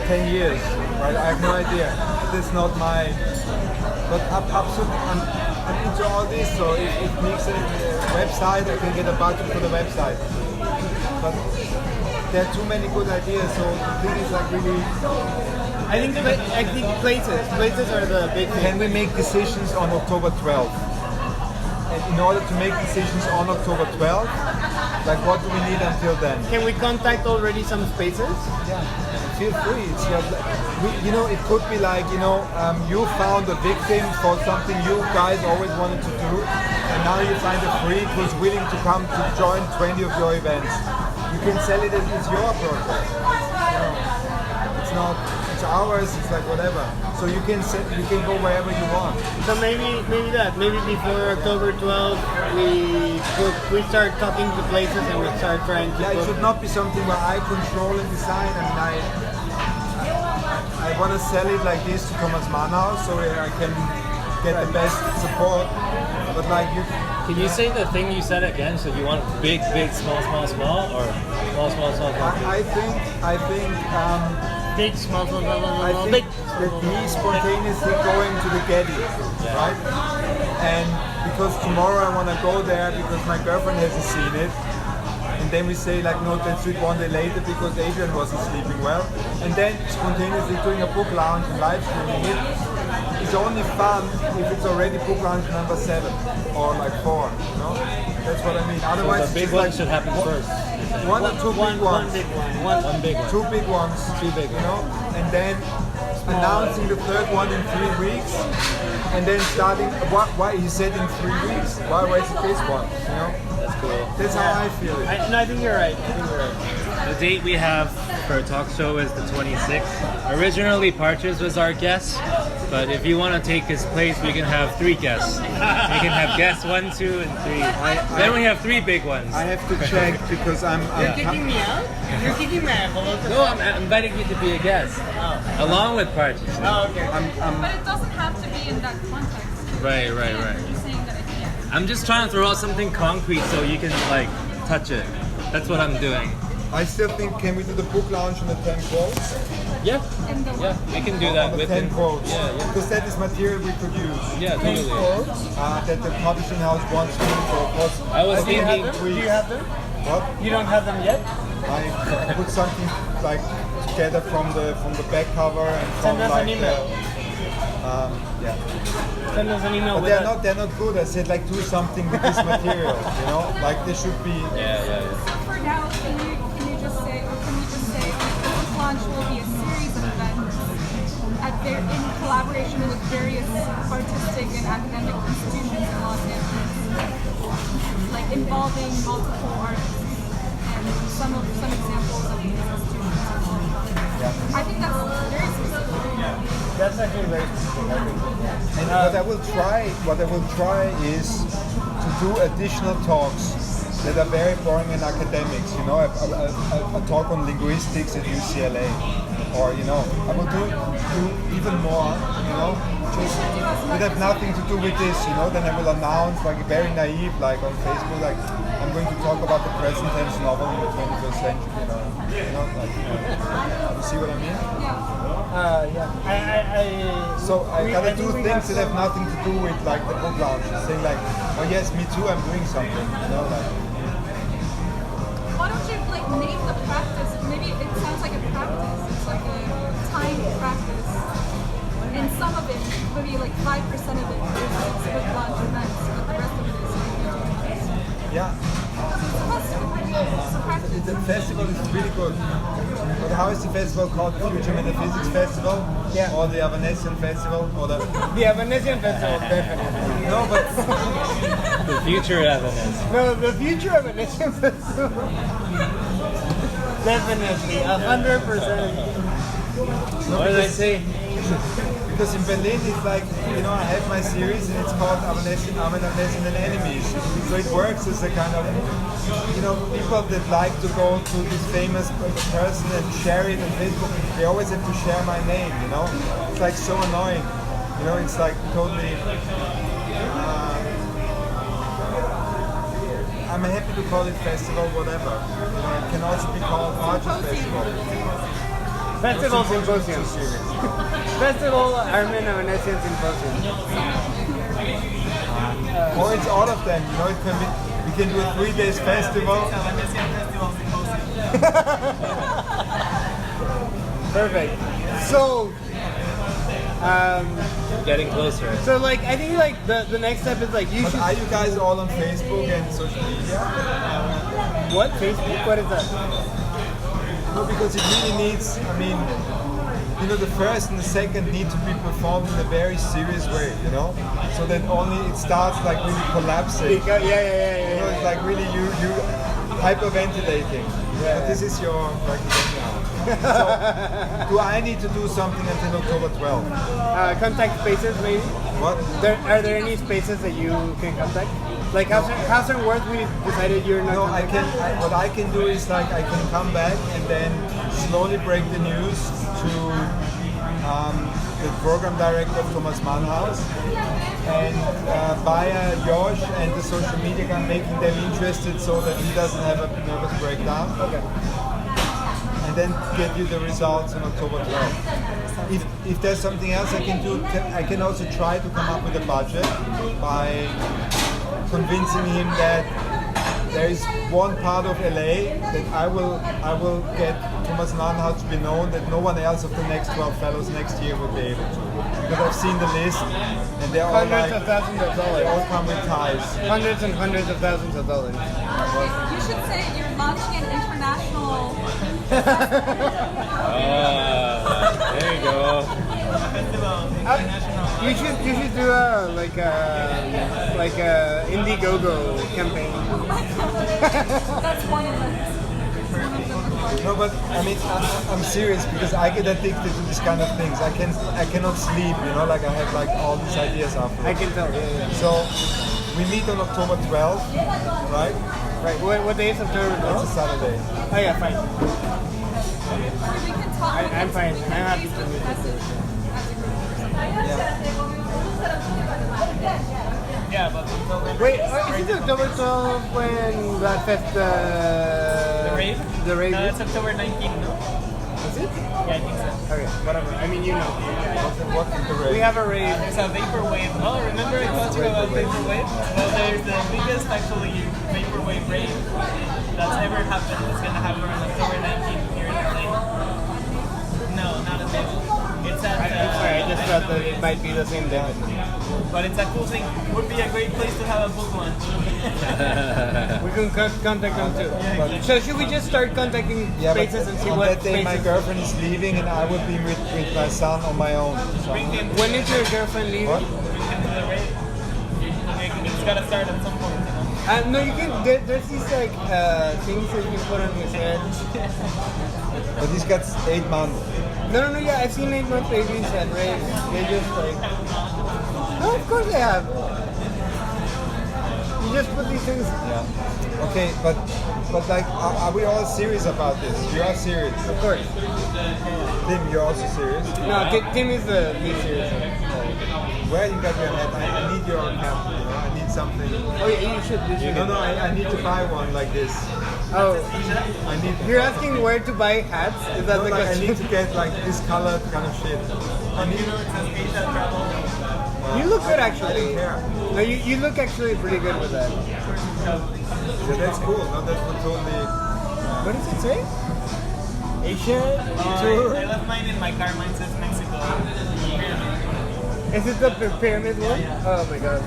10 years, right? I have no idea. That's not my. But absolutely, I'm into all this. So if it makes a website, I can get a budget for the website. But there are too many good ideas. So the thing is like really, I think places are the big thing. can we make decisions on October 12th? And in order to make decisions on October 12th, like what do we need until then? Can we contact already some spaces? Yeah, feel free. It's your, it could be like, you found a victim for something you guys always wanted to do, and now you find a freak who's willing to come to join 20 of your events. You can sell it as it's your project. It's not, it's ours. It's like whatever. So you can go wherever you want. So maybe before October 12th, we start talking to places and we start trying to. Yeah, it should not be something where I control and design. I mean, I want to sell it like this to Thomas Mannhaus so I can get the best support. But like you. Can you say the thing you said again? So you want big, big, small, small, small, or small, small, small? I think. Big, small, I think that he's spontaneously going to the Getty, right? And because tomorrow I want to go there because my girlfriend hasn't seen it. And then we say like, no, let's do it one day later because Adrian wasn't sleeping well. And then spontaneously doing a book launch and live streaming it. It's only fun if it's already book launch number 7 or like 4, That's what I mean. Otherwise, So the big it's one like should happen first. one or two big ones. One big one. One big one. Two big ones, and then announcing the third one in 3 weeks, and then starting. Why he said in 3 weeks? Why is it this one? That's cool. That's how I feel it. I think you're right. The date we have for a talk show is the 26th. Originally, Partridge was our guest, but if you want to take his place, we can have 3 guests. We can have guests 1, 2, and 3. Then we have 3 big ones. I have to check because I'm You're kicking me out? You're kicking me out. No, I'm inviting you to be a guest, along with Partridge. Oh, okay. But it doesn't have to be in that context. Right. You're saying that it can't. I'm just trying to throw out something concrete so you can like touch it. That's what I'm doing. I still think, can we do the book launch on the 10 quotes? Yeah, In the yeah, we can do On that the with 10 him. quotes. Yeah. Because that is material we produce. Yeah, totally. That the publishing house wants to do for us. I was Do you have thinking. them? Do you have them? What? You don't have them yet? I put something like together from the back cover and from Send us an email. yeah. Send us an email But with that. they're not good. I said like do something with this material, like they should be. Yeah. For now, can you just say, or can we just say, the book launch will be a series of events in collaboration with various artistic and academic institutions in Los Angeles, like involving multiple artists and some examples of these institutions. I think that's very specific. That's actually very specific, I think. And what I will try is to do additional talks that are very boring and academics. A talk on linguistics at UCLA, or I will do even more. Just that have nothing to do with this. Then I will announce like very naive, like on Facebook, like I'm going to talk about the present tense novel in the 21st century. You see what I mean? Yeah. So I gotta do think we things have that have nothing to do with like the book launch. Saying like, oh yes, me too, I'm doing something. Why don't you name the practice? Maybe it sounds like a practice. It's like a timed practice. And some of it, maybe 5% of it is book launch events, but the rest of it is events. Yeah. It's a practice. The festival is really good. But how is the festival called? The Future Metaphysics Festival? Yeah. Or the Evanescence Festival? Or the... The Evanescence Festival, definitely. No, but... The future evidence. No, the future Evanescence Festival. Definitely, 100%. What did I say? Because in Berlin it's like, I have my series and it's called Evanescence and Enemies. So it works as a kind of, people that like to go to this famous person and share it on Facebook, they always have to share my name, It's like so annoying. It's like totally... I'm happy to call it festival, whatever. It can also be called Artist Festival. Festival Too Symposium. serious. Festival Armin Avanesian Symposium. Or it's all of them. You know, it can be. We can do a 3 days festival. Perfect. So, Getting closer. so like I think like the next step is like you But should. are you guys all on Facebook and social media? What Facebook? What is that? No, because it really needs. I mean, you know, the first and the second need to be performed in a very serious way. You know, so that only it starts like really collapsing. Yeah, yeah, yeah, You know, yeah. it's like really you hyperventilating. But this is your like now. So, do I need to do something until October 12th? Contact spaces maybe. What? Are there any spaces that you can contact? Like House and Worth, we decided you're not. No, I can. contacting? What I can do is like I can come back and then slowly break the news to the program director of Thomas Mann House and via Josh and the social media guy, making them interested so that he doesn't have a nervous breakdown. Okay. And then get you the results on October 12th. If there's something else I can do, I can also try to come up with a budget by convincing him that there is one part of LA that I will get Thomas Nannhaus to be known that no one else of the next 12 fellows next year will be able to. Because I've seen the list and they're all Hundreds like, of thousands of they dollars. all come with ties. Hundreds and hundreds of thousands of dollars. You should say you're launching an international. There you go. You should do a like a Indiegogo campaign. That's one of them. No, but I mean, I'm serious because I get addicted to these kind of things. I cannot sleep, you know, like I have like all these ideas after. I can tell. Yeah. So we meet on October 12th, right? Right. What day is October? It's a Saturday. Oh yeah, fine. We can talk. I'm fine. I'm happy to meet you. Yeah, but until then. Wait, is it October 12th when that fest? The rave? The rave. No, it's October 19th, no? Is it? Yeah, I think so. Okay, whatever. I mean, you know. What is the We rate? have a rave. There's a vaporwave. Oh, remember I told you about vaporwave? Well, there's the biggest actually vaporwave rave that's ever happened. It's gonna happen on October 19th here in LA. No, not at all. It's at. I'm sorry, I just thought that it might be the same day. But it's a cool thing. Would be a great place to have a book launch. We can contact them too. So should we just start contacting Yeah, but spaces and see on what that day my spaces? girlfriend is leaving and I will be with my son on my own. So Bring him. When is your girlfriend leaving? What? Bring him to the rave. It's gotta start at some point, you know. No, you can. There's these like things that you can put on his head. But he's got 8 months. No, yeah, I've seen 8-month babies at raves. They just like. No, of course they have. You just put these things. Yeah. Okay, but like, are we all serious about this? You are serious. Of course. Tim, you're also serious. No, Tim is the least serious. Where you got your hat? I need your cap. You know, I need something. Oh yeah, you should. No, I need to buy one like this. Oh, I need. you're asking where to buy hats? Is that No, the like, I question? need to get like this colored kind of shit. I need. You look good I actually. don't care. No, you look actually pretty good with that. Yeah, that's cool. No, that's what totally. What does it say? Asia I tour. left mine in my car. Mine says Mexico. Is it the pyramid one? Oh my god.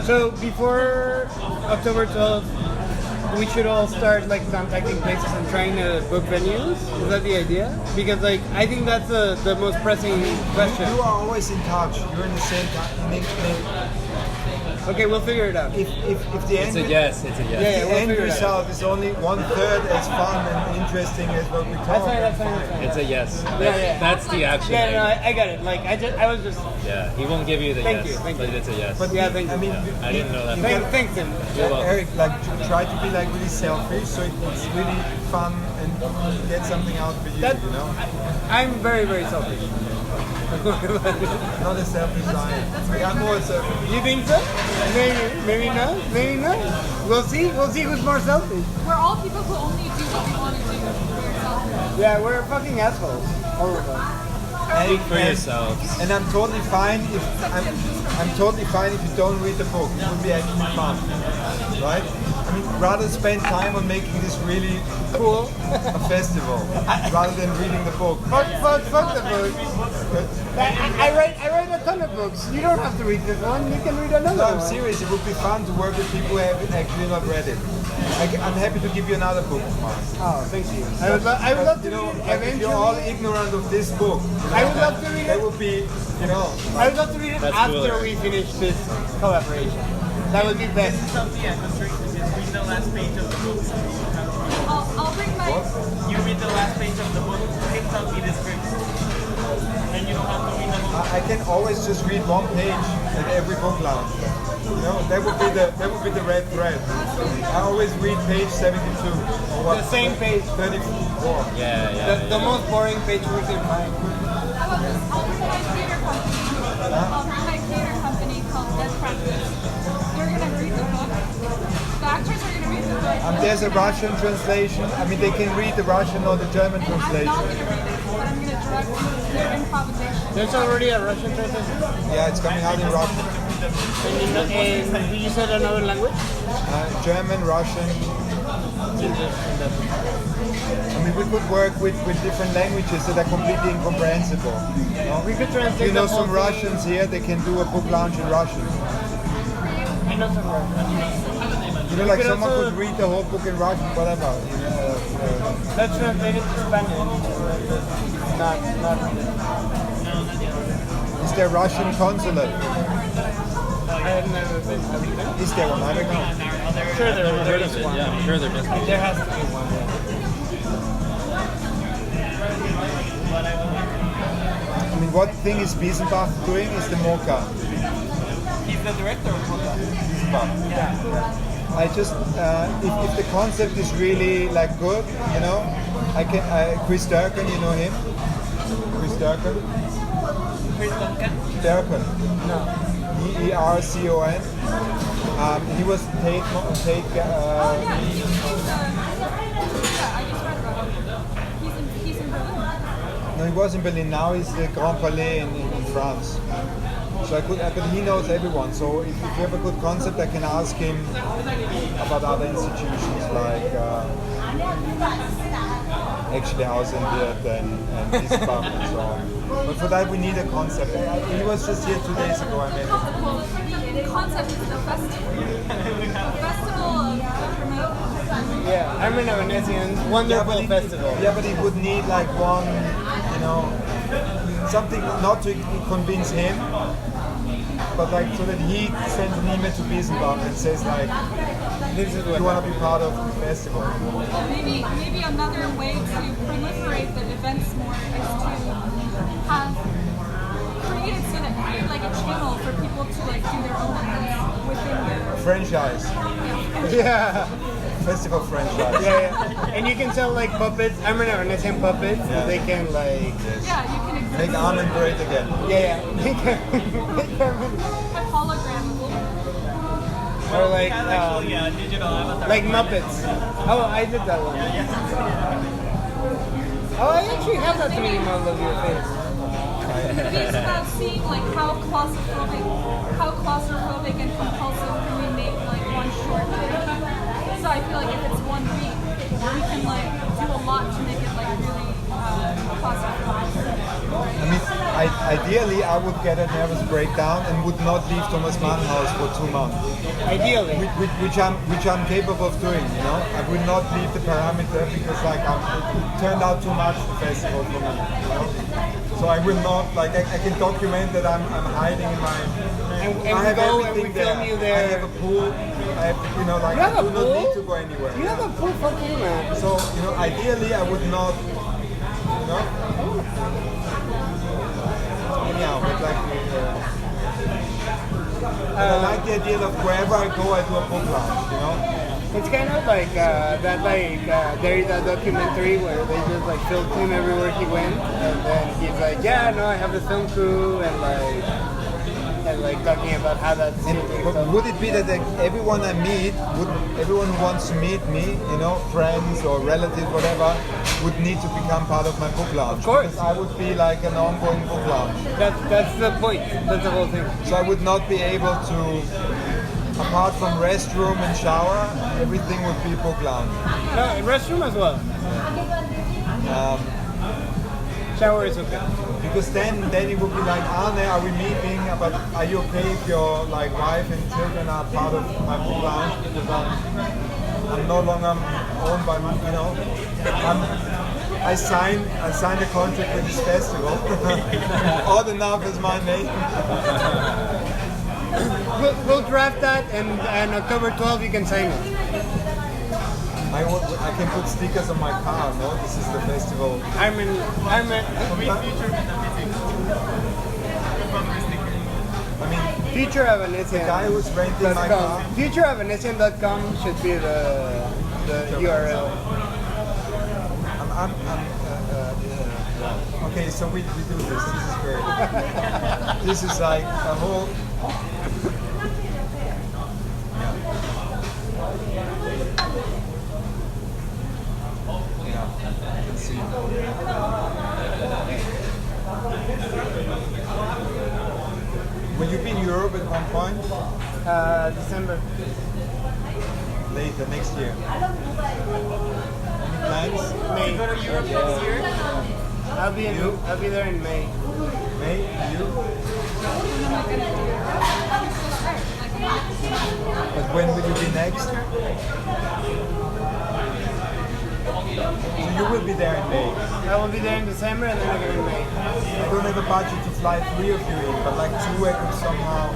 So before October 12th, we should all start like contacting places and trying to book venues. Is that the idea? Because like I think that's the most pressing question. You are always in touch. You're in the same. Okay, we'll figure it out. If the It's end. a yes. It's a yes. Yeah, The we'll end figure it out. result is only 1/3 as fun and interesting as what we talk. That's fine. That's fine. It's a yes. Yeah. That's the action. Yeah, no, I got it. Like I was just. Yeah, he won't give you the Thank yes, you, thank but you. it's a yes. But Yeah, thank I you. mean, I didn't know that. Thanks, Tim. You're welcome. Eric, like try to be like really selfish, so it's really fun and get something out for you. That- You know. I'm very selfish. Not a self-design. I got more self. You think so? Maybe not. Maybe not. We'll see. We'll see who's more selfish. We're all people who only do what we want to do for yourself. Yeah, we're fucking assholes. All of us. And, For yourselves. and I'm totally fine if I'm totally fine if you don't read the book. It would be actually fun, right? I mean, rather spend time on making this really cool a festival rather than reading the book. Fuck the book. I write a ton of books. You don't have to read this one. You can read another No, I'm one. serious. It would be fun to work with people who have actually not read it. I'm happy to give you another book, Mark. Oh, thank you. I would love to You know, read it like if you're all eventually. ignorant of this book, you know, I would love to read that it. would be, you know, I would love to read it That's after cooler. we finish this collaboration. That would be best. This is something I can straight to just read the last page of the book. I'll bring my. You read the last page of the book, hit something the script. And you don't have to read the whole I can always just read one page at every book lounge. You know, that would be the red thread. I always read page 72 or what? The same page. 34. The most boring page we can find. How about this? I'll bring my theater company. I'll bring my theater company called Dead Practice. You're gonna read the book. The actors are gonna read the book. There's a Russian translation. I mean, they can read the Russian or the German I'm not translation. gonna read it, but I'm gonna direct their improvisation. There's already a Russian translation. Yeah, it's coming out in Russian. And you said another language? German, Russian. I mean, we could work with different languages that are completely incomprehensible. You know? We could translate. You know the whole some thing. Russians here, they can do a book launch in Russian. I know some Russian. You know, like could someone also- could read the whole book in Russian, whatever. You know, Let's translate it to Spanish. Not. is there Russian consulate? I have never been. Have you been? Is there one? I don't know. Sure, there is one. Yeah, I'm sure there must be. There has to be one. Yeah. I mean, what thing is Biesenbach doing is the Mocha. He's the director of Mocha. I just, if the concept is really like good, you know, Chris Durkin, you know him? Chris Durkin? Chris Duncan. Durkin. No. Dercon. He was Tate. Yeah, I just read about him. He's in Berlin. No, he was in Berlin. Now he's the Grand Palais in France. So but he knows everyone. So if you have a good concept, I can ask him about other institutions like actually House and Wirt and Biesenbach and so on. But for that we need a concept. He was just here 2 days ago. I met him. Well, the concept is the festival. The festival of remote. Yeah, I'm in a Venetian wonderful festival. Yeah, but he would need like one, you know, something not to convince him, but like so that he sends an email to Biesenbach and says like, This is what you want to be part of the festival. Well, maybe another way to proliferate the events more is to have create it so that create like a channel for people to like do their own events within the Franchise, Yeah. festival franchise. Yeah. And you can sell like puppets. I'm in a Venetian puppets. Yeah. They can like. yeah, you can exhibit Make Armin great again. Yeah. They can. a hologram of it. Or like. Kind of actually, digital avatar. Like Muppets. Oh, I did that one. Oh, I actually have that 3D model of your face. It's about seeing like how claustrophobic and compulsive can we make like one short thing. So I feel like if it's 1 week, we can like do a lot to make it like really claustrophobic. I mean, ideally I would get a nervous breakdown and would not leave Thomas Mann house for 2 months. Ideally. Which I'm capable of doing, you know. I would not leave the parameter because like it turned out too much the festival for me, you know. So I will not like I can document that I'm hiding in my. And I we have go and everything we film there. you I there. have a pool. I have, you know, like You have I a do not pool? need to go anywhere. You have a pool, fuck you, man. So you know, ideally I would not, you know. Anyhow, but like. I like the idea of wherever I go, I do a book launch, you know. It's kind of like Derrida documentary where they just like filmed him everywhere he went, and then he's like, yeah, no, I have the film crew, and like talking about how that's. But would it be that like, everyone I meet, everyone who wants to meet me, you know, friends or relatives, whatever, would need to become part of my book lounge? Of course. Because I would be like an ongoing book lounge. That's the point. That's the whole thing. So I would not be able to, apart from restroom and shower, everything would be book lounge. No, restroom as well. Shower is okay. Because then it would be like, Arne, are we meeting? But are you okay if your like wife and children are part of my book lounge? Because I'm no longer owned by my, you know. I signed a contract with this festival. Odd enough is my name. We'll draft that, and October 12th you can sign it. I can put stickers on my car. No, this is the festival. I'm in. We feature I mean, Future of Venetian. the guy who's renting my car. Futureofvenetian.com should be the URL. Okay, so we do this. This is great. This is like a whole. Let's see. Will you be in Europe at one point? December. Later, next year. Any plans? May. go to Europe next year. I'll be there in May. May? You? But when will you be next? So you will be there in May. I will be there in December and then again in May. I don't have a budget to fly 3 of you in, but like 2 I could somehow.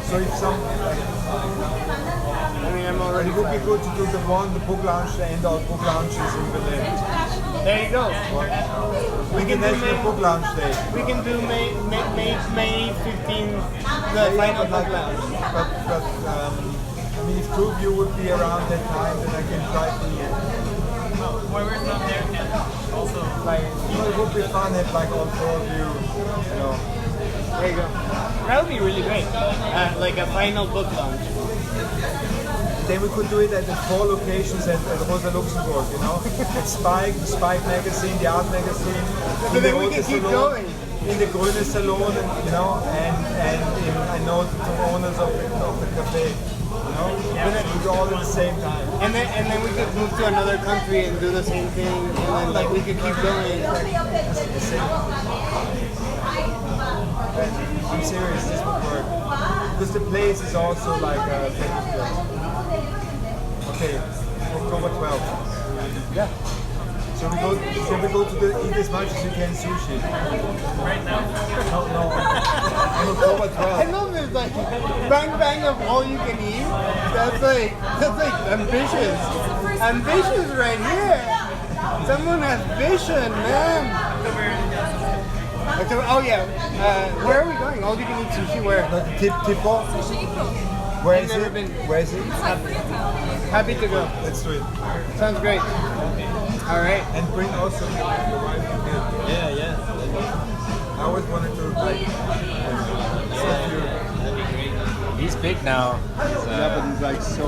So if some, like, I mean, I'm but already. it would be good to do the book launch, the end of book launches in Berlin. There you go. We can International Book Launch Day. We can do May 15th, the final book launch. But I mean, if 2 of you would be around that time, then I can try to. Whoever's not there can also. Like, it would be fun if like all 4 of you, you know. There you go. That would be really great. Like a final book launch. Then we could do it at the 4 locations at Rosa Luxemburg, you know? At Spike, the Spike magazine, the art magazine. So then we can keep going. In the Grüne Salon, you know, and in, I know the owners of the cafe, you know? We do all at the same time. And then we could move to another country and do the same thing, and then like we could keep going. I'm serious, this would work. Because the place is also like a famous place. Okay, October 12th. Yeah. Shall we go to eat as much as you can sushi? Right now? No. On October I 12th. love this like bang of all you can eat. That's like ambitious. Ambitious right here. Someone has vision, man. Oh yeah. Where are we going? All you can eat sushi where? Not the Tipo? Sushi Eco. Where I've is never it? been. Where is it? It's like Koreatown. Happy to go. Let's do it. Sounds great. All right. And bring also your wife to it. Yeah. I always wanted to like. He's big now. Yeah, but he's like so